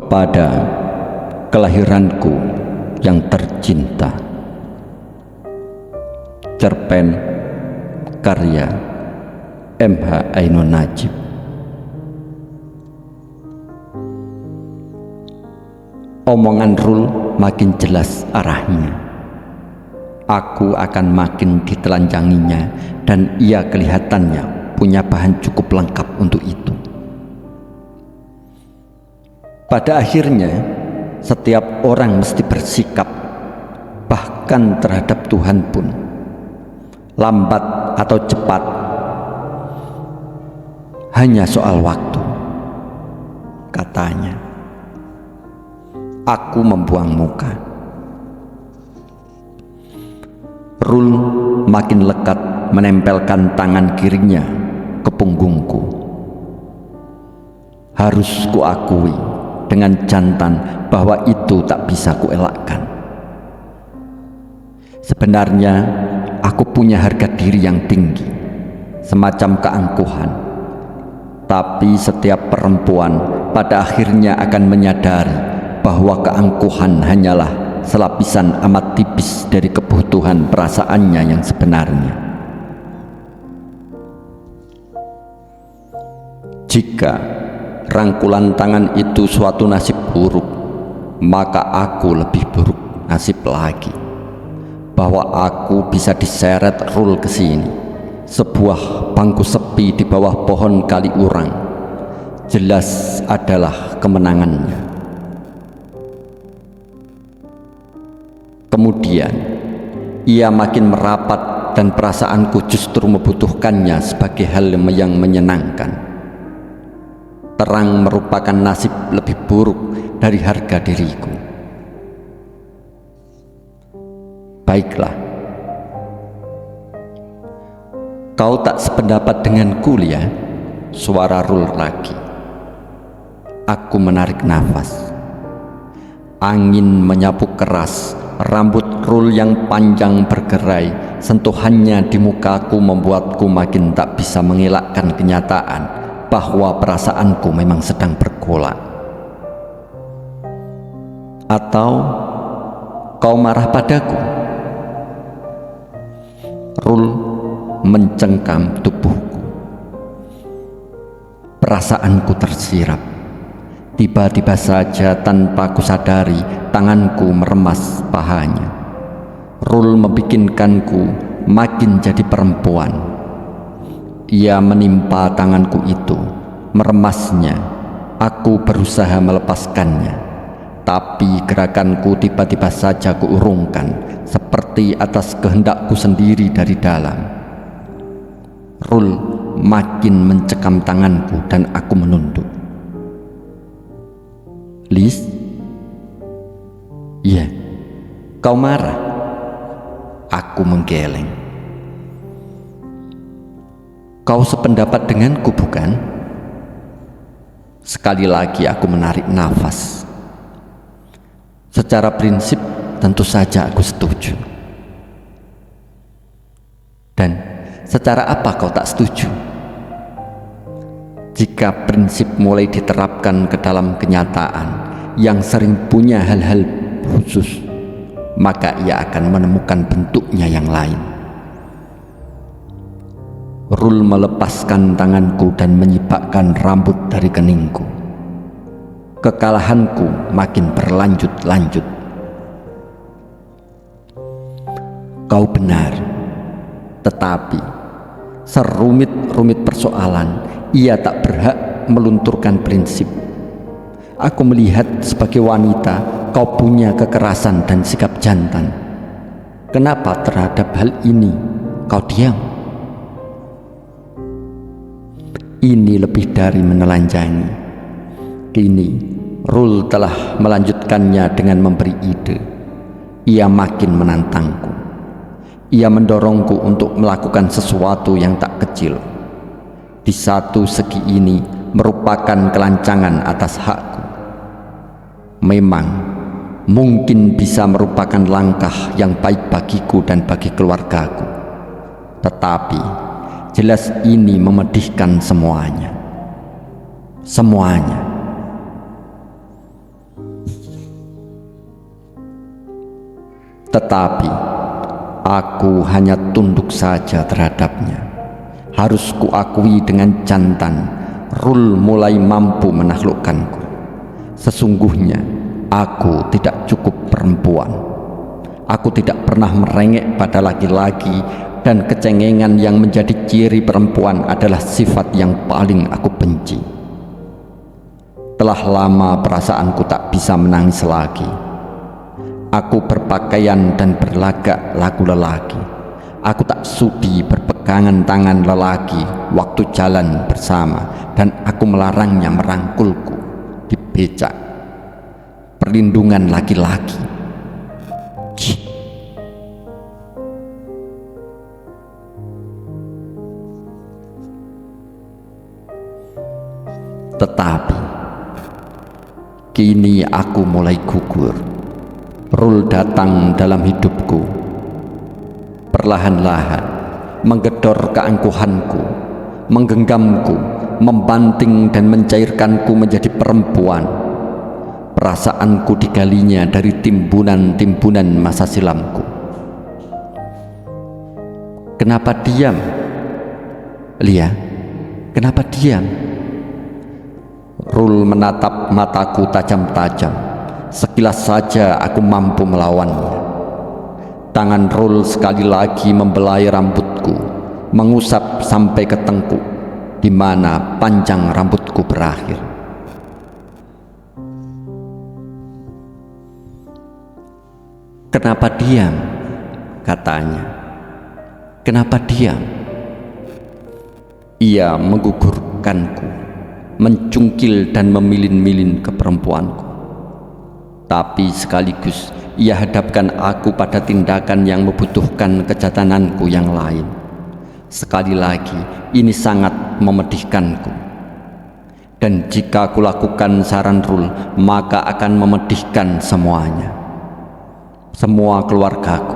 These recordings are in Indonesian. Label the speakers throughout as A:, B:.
A: kepada kelahiranku yang tercinta. Cerpen karya M.H. Ainun Najib. Omongan Rul makin jelas arahnya. Aku akan makin ditelanjanginya, dan ia kelihatannya punya bahan cukup lengkap untuk itu. Pada akhirnya, setiap orang mesti bersikap, bahkan terhadap Tuhan pun. Lambat atau cepat, hanya soal waktu, katanya. Aku membuang muka. Rul makin lekat menempelkan tangan kirinya ke punggungku. Harus kuakui dengan jantan bahwa itu tak bisa kuelakkan. Sebenarnya aku punya harga diri yang tinggi, semacam keangkuhan. Tapi setiap perempuan pada akhirnya akan menyadari bahwa keangkuhan hanyalah selapisan amat tipis dari kebutuhan perasaannya yang sebenarnya. Jika rangkulan tangan itu suatu nasib buruk, maka aku lebih buruk nasib lagi. Bahwa aku bisa diseret Rul ke sini, sebuah bangku sepi di bawah pohon kali urang, jelas adalah kemenangannya. Kemudian ia makin merapat dan perasaanku justru membutuhkannya sebagai hal yang menyenangkan. Terang merupakan nasib lebih buruk dari harga diriku. Baiklah, kau tak sependapat denganku, Lia. Suara Rul lagi. Aku menarik nafas. Angin menyapu keras rambut Rul yang panjang bergerai. Sentuhannya di mukaku membuatku makin tak bisa mengelakkan kenyataan bahwa perasaanku memang sedang bergolak. Atau kau marah padaku? Rul mencengkam tubuhku. Perasaanku tersirap. Tiba-tiba saja tanpa kusadari, tanganku meremas pahanya. Rul membikinkanku makin jadi perempuan. Ia menimpa tanganku itu, meremasnya. Aku berusaha melepaskannya, tapi gerakanku tiba-tiba saja kuurungkan, seperti atas kehendakku sendiri dari dalam. Rul makin mencekam tanganku dan aku menunduk. Lis? Iya, kau marah? Aku menggeleng. Kau sependapat denganku, bukan? Sekali lagi aku menarik nafas. Secara prinsip tentu saja aku setuju. Dan secara apa kau tak setuju? Jika prinsip mulai diterapkan ke dalam kenyataan yang sering punya hal-hal khusus, maka ia akan menemukan bentuknya yang lain. Rul melepaskan tanganku dan menyibakkan rambut dari keningku. Kekalahanku makin berlanjut-lanjut. Kau benar, tetapi serumit-rumit persoalan, ia tak berhak melunturkan prinsip. Aku melihat sebagai wanita kau punya kekerasan dan sikap jantan. Kenapa terhadap hal ini kau diam? Ini lebih dari menelanjangi. Kini Rul telah melanjutkannya dengan memberi ide. Ia makin menantangku. Ia mendorongku untuk melakukan sesuatu yang tak kecil. Di satu segi ini merupakan kelancangan atas hakku. Memang mungkin bisa merupakan langkah yang baik bagiku dan bagi keluargaku. Tetapi jelas ini memedihkan semuanya. Semuanya. Tetapi aku hanya tunduk saja terhadapnya. Harus kuakui dengan jantan, Rul mulai mampu menaklukkanku. Sesungguhnya aku tidak cukup perempuan. Aku tidak pernah merengek pada laki-laki, dan kecengengan yang menjadi ciri perempuan adalah sifat yang paling aku benci. Telah lama perasaanku tak bisa menangis lagi. Aku berpakaian dan berlagak laku lelaki. Aku tak sudi berpegangan tangan lelaki waktu jalan bersama, dan aku melarangnya merangkulku di becak. Perlindungan laki-laki. Tetapi kini aku mulai gugur. Rul datang dalam hidupku, perlahan-lahan menggedor keangkuhanku, menggenggamku, membanting dan mencairkanku menjadi perempuan. Perasaanku digalinya dari timbunan-timbunan masa silamku. Kenapa diam? Lia, kenapa diam? Rul menatap mataku tajam-tajam. Sekilas saja aku mampu melawannya. Tangan Rul sekali lagi membelai rambutku, mengusap sampai ke tengkuk, di mana panjang rambutku berakhir. Kenapa diam? Katanya. Kenapa diam? Ia menggugurkanku, mencungkil dan memilin-milin ke perempuanku. Tapi sekaligus ia hadapkan aku pada tindakan yang membutuhkan kejatananku yang lain. Sekali lagi, ini sangat memedihkanku. Dan jika aku lakukan saran Rul, maka akan memedihkan semuanya. Semua keluargaku.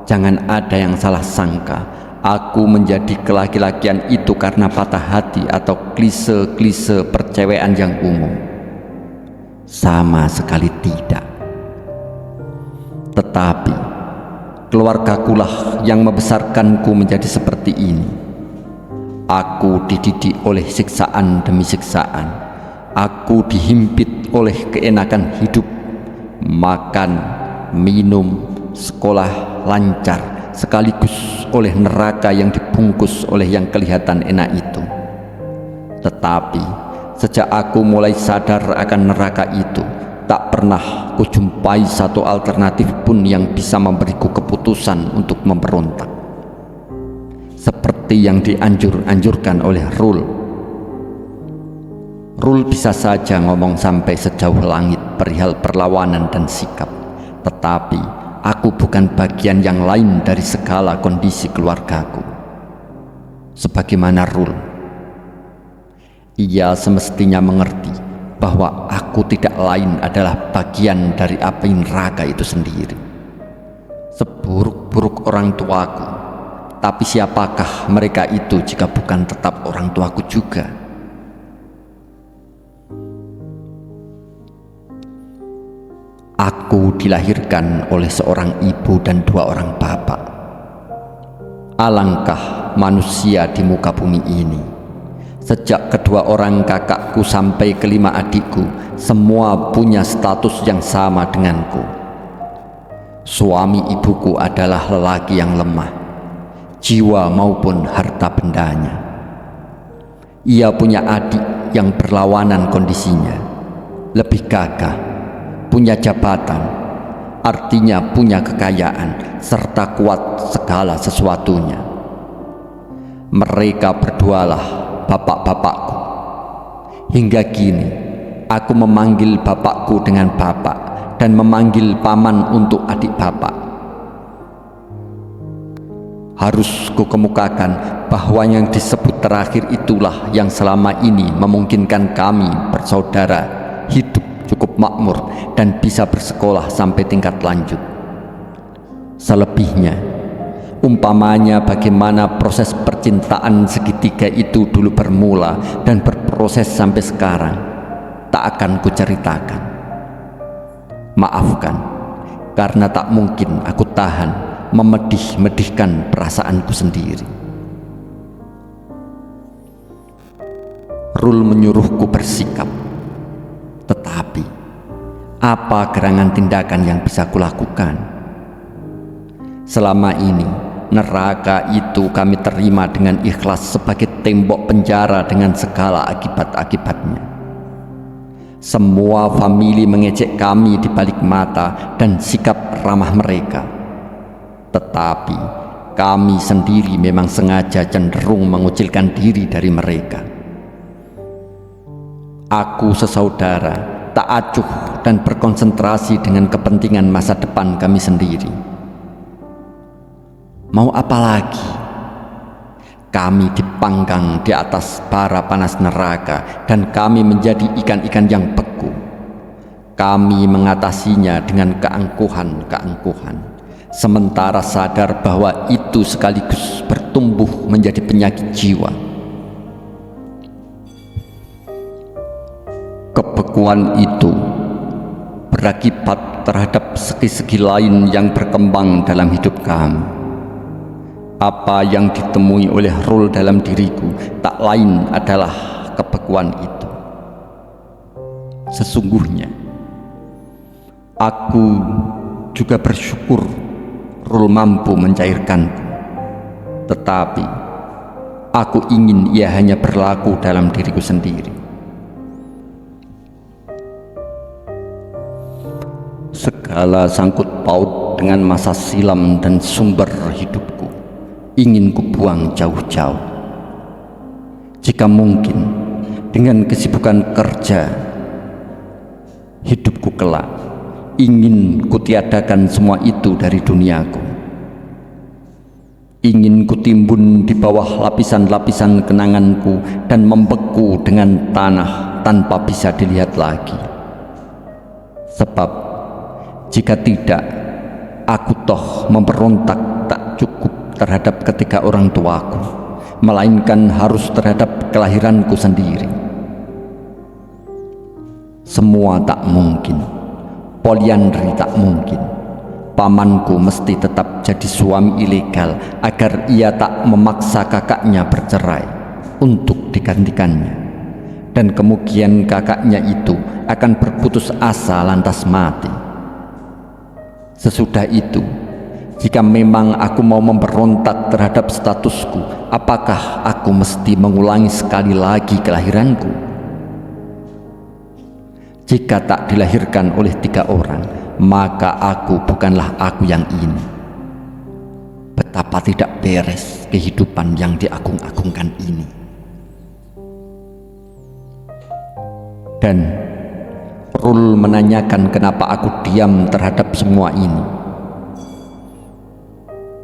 A: Jangan ada yang salah sangka aku menjadi kelaki-lakian itu karena patah hati atau klise-klise percewean yang umum. Sama sekali tidak. Tetapi keluargakulah yang membesarkanku menjadi seperti ini. Aku dididik oleh siksaan demi siksaan. Aku dihimpit oleh keenakan hidup, makan, minum, sekolah lancar, sekaligus oleh neraka yang dibungkus oleh yang kelihatan enak itu. Tetapi sejak aku mulai sadar akan neraka itu, tak pernah kujumpai satu alternatif pun yang bisa memberiku keputusan untuk memberontak. Seperti yang dianjurkan oleh Rul. Rul bisa saja ngomong sampai sejauh langit perihal perlawanan dan sikap. Tetapi aku bukan bagian yang lain dari segala kondisi keluargaku. Sebagaimana Rul, ia semestinya mengerti bahwa aku tidak lain adalah bagian dari api neraka itu sendiri. Seburuk-buruk orang tuaku, tapi siapakah mereka itu jika bukan tetap orang tuaku juga? Aku dilahirkan oleh seorang ibu dan dua orang bapak. Alangkah manusia di muka bumi ini. Sejak kedua orang kakakku sampai kelima adikku, semua punya status yang sama denganku. Suami ibuku adalah lelaki yang lemah, jiwa maupun harta bendanya. Ia punya adik yang berlawanan kondisinya, lebih gagah, punya jabatan, artinya punya kekayaan, serta kuat segala sesuatunya. Mereka berdualah bapak-bapakku. Hingga kini aku memanggil bapakku dengan bapak dan memanggil paman untuk adik bapak. Harus kukemukakan bahwa yang disebut terakhir itulah yang selama ini memungkinkan kami bersaudara hidup cukup makmur dan bisa bersekolah sampai tingkat lanjut. Selebihnya, umpamanya bagaimana proses percintaan segitiga itu dulu bermula dan berproses sampai sekarang, tak akan kuceritakan. Maafkan, karena tak mungkin aku tahan memedih-medihkan perasaanku sendiri. Rul menyuruhku bersikap, tetapi apa gerangan tindakan yang bisa kulakukan? Selama ini neraka itu kami terima dengan ikhlas sebagai tembok penjara dengan segala akibat-akibatnya. Semua famili mengejek kami di balik mata dan sikap ramah mereka. Tetapi kami sendiri memang sengaja cenderung mengucilkan diri dari mereka. Aku sesaudara tak acuh dan berkonsentrasi dengan kepentingan masa depan kami sendiri. Mau apa lagi? Kami dipanggang di atas bara panas neraka dan kami menjadi ikan-ikan yang beku. Kami mengatasinya dengan keangkuhan-keangkuhan, sementara sadar bahwa itu sekaligus bertumbuh menjadi penyakit jiwa. Kebekuan itu berakibat terhadap segi-segi lain yang berkembang dalam hidup kami. Apa yang ditemui oleh Rul dalam diriku tak lain adalah kebekuan itu. Sesungguhnya aku juga bersyukur Rul mampu mencairkanku, tetapi aku ingin ia hanya berlaku dalam diriku sendiri. Segala sangkut paut dengan masa silam dan sumber hidupku ingin kubuang jauh-jauh. Jika mungkin, dengan kesibukan kerja hidupku kelak, ingin kutiadakan semua itu dari duniaku. Ingin kutimbun di bawah lapisan-lapisan kenanganku dan membeku dengan tanah tanpa bisa dilihat lagi. Sebab jika tidak, aku toh memberontak tak cukup terhadap ketiga orang tuaku, melainkan harus terhadap kelahiranku sendiri. Semua tak mungkin, poliandri tak mungkin. Pamanku mesti tetap jadi suami ilegal agar ia tak memaksa kakaknya bercerai untuk digantikannya, dan kemudian kakaknya itu akan berputus asa lantas mati. Sesudah itu, jika memang aku mau memberontak terhadap statusku, apakah aku mesti mengulangi sekali lagi kelahiranku? Jika tak dilahirkan oleh 3 orang, maka aku bukanlah aku yang ini. Betapa tidak beres kehidupan yang diagung-agungkan ini. Dan Rul menanyakan kenapa aku diam terhadap semua ini.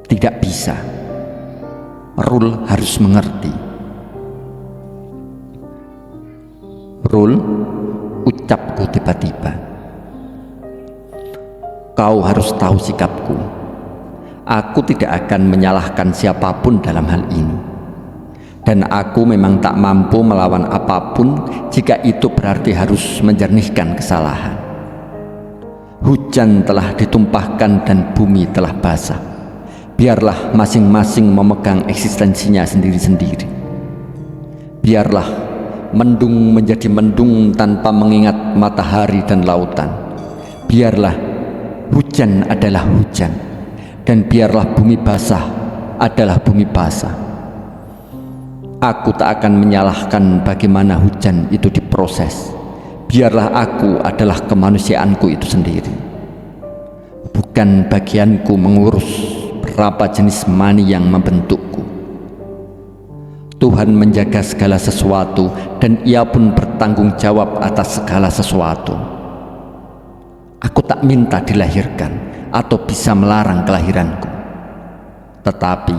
A: Tidak bisa. Rul harus mengerti. Rul, ucapku tiba-tiba, kau harus tahu sikapku. Aku tidak akan menyalahkan siapapun dalam hal ini. Dan aku memang tak mampu melawan apapun jika itu berarti harus menjernihkan kesalahan. Hujan telah ditumpahkan dan bumi telah basah. Biarlah masing-masing memegang eksistensinya sendiri-sendiri. Biarlah mendung menjadi mendung tanpa mengingat matahari dan lautan. Biarlah hujan adalah hujan, dan biarlah bumi basah adalah bumi basah. Aku tak akan menyalahkan bagaimana hujan itu diproses. Biarlah aku adalah kemanusiaanku itu sendiri. Bukan bagianku mengurus berapa jenis mani yang membentukku. Tuhan menjaga segala sesuatu dan Ia pun bertanggung jawab atas segala sesuatu. Aku tak minta dilahirkan atau bisa melarang kelahiranku. Tetapi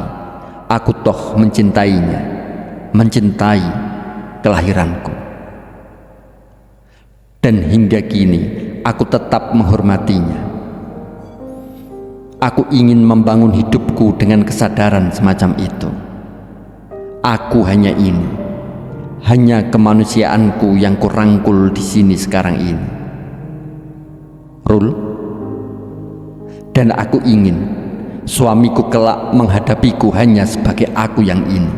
A: aku toh mencintainya, mencintai kelahiranku. Dan hingga kini aku tetap menghormatinya. Aku ingin membangun hidupku dengan kesadaran semacam itu. Aku hanya ini, hanya kemanusiaanku yang kurangkul di sini sekarang ini. Rul, Dan aku ingin suamiku kelak menghadapiku hanya sebagai aku yang ini.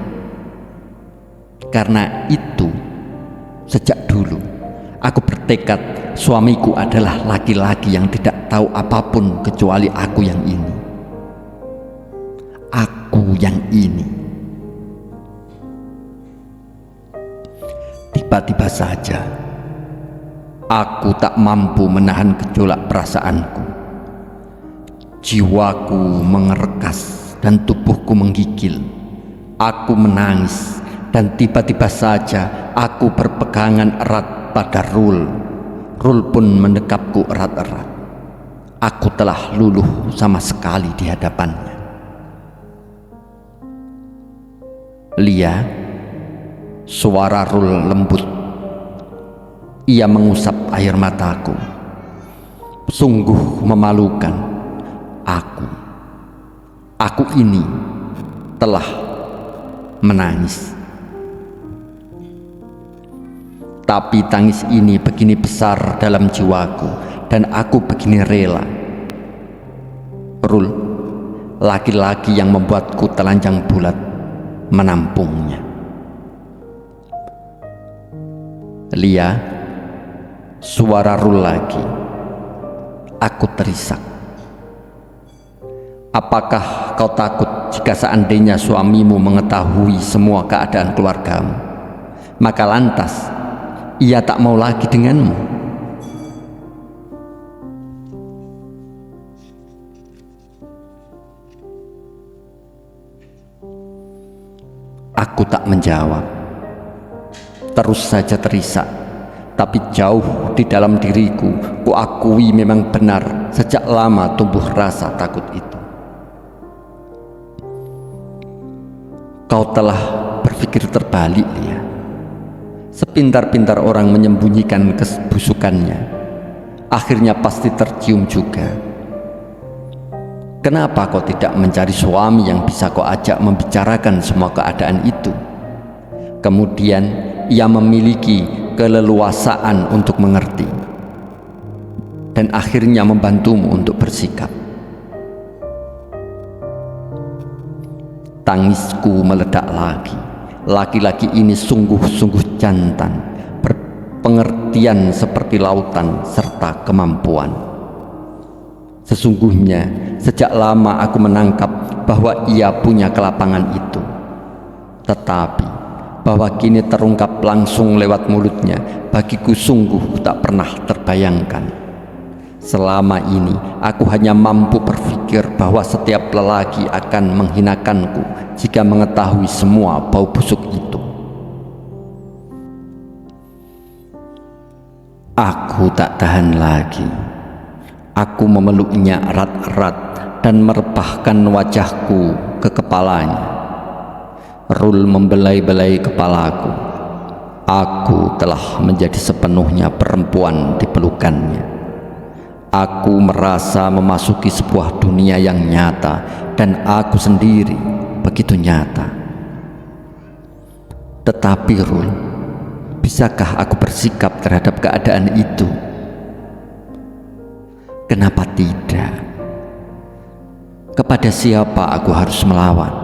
A: Karena itu, sejak dulu aku bertekad suamiku adalah laki-laki yang tidak tahu apapun kecuali aku yang ini. Aku yang ini. Tiba-tiba saja aku tak mampu menahan gejolak perasaanku. Jiwaku mengerekas dan tubuhku menggigil. Aku menangis dan tiba-tiba saja aku berpegangan erat pada Rul. Rul pun mendekapku erat-erat. Aku telah luluh sama sekali di hadapannya. Lia, suara Rul lembut. Ia mengusap air mataku. Sungguh memalukan. Aku ini telah menangis. Tapi tangis ini begini besar dalam jiwaku dan aku begini rela. Rul, laki-laki yang membuatku telanjang bulat, menampungnya. Lia, suara Rul lagi. Aku terisak. Apakah kau takut jika seandainya suamimu mengetahui semua keadaan keluargamu, maka lantas ia tak mau lagi denganmu? Aku tak menjawab, terus saja terisak. Tapi jauh di dalam diriku, kuakui memang benar sejak lama tumbuh rasa takut itu. Kau telah berpikir terbalik, Lia. Sepintar-pintar orang menyembunyikan kebusukannya, akhirnya pasti tercium juga. Kenapa kau tidak mencari suami yang bisa kau ajak membicarakan semua keadaan itu? Kemudian ia memiliki keleluasaan untuk mengerti dan akhirnya membantumu untuk bersikap. Tangisku meledak lagi. Laki-laki ini sungguh-sungguh jantan, berpengertian seperti lautan serta kemampuan. Sesungguhnya sejak lama aku menangkap bahwa ia punya kelapangan itu. Tetapi bahwa kini terungkap langsung lewat mulutnya, bagiku sungguh tak pernah terbayangkan. Selama ini aku hanya mampu berpikir bahwa setiap lelaki akan menghinakanku jika mengetahui semua bau busuk itu. Aku tak tahan lagi. Aku memeluknya erat-erat dan merebahkan wajahku ke kepalanya. Rul membelai-belai kepalaku. Aku telah menjadi sepenuhnya perempuan di pelukannya. Aku merasa memasuki sebuah dunia yang nyata dan aku sendiri begitu nyata. Tetapi Rul, bisakah aku bersikap terhadap keadaan itu? Kenapa tidak? Kepada siapa aku harus melawan?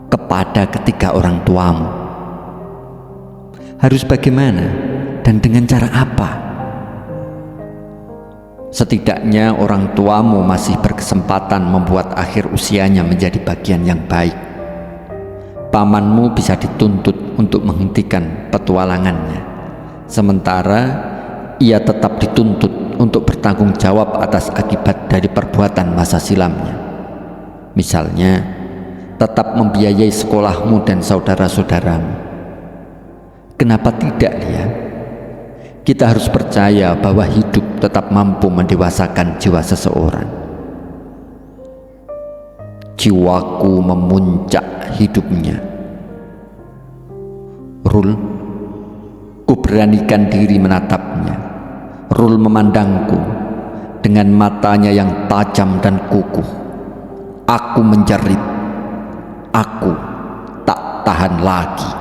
A: Kepada ketiga orang tuamu. Harus bagaimana dan dengan cara apa? Setidaknya orang tuamu masih berkesempatan membuat akhir usianya menjadi bagian yang baik. Pamanmu bisa dituntut untuk menghentikan petualangannya, sementara ia tetap dituntut untuk bertanggung jawab atas akibat dari perbuatan masa silamnya. Misalnya, tetap membiayai sekolahmu dan saudara-saudaramu. Kenapa tidak, Lia? Kita harus percaya bahwa hidup tetap mampu mendewasakan jiwa seseorang. Jiwaku memuncak hidupnya. Rul, ku beranikan diri menatapnya. Rul memandangku dengan matanya yang tajam dan kukuh. Aku menjerit. Aku tak tahan lagi.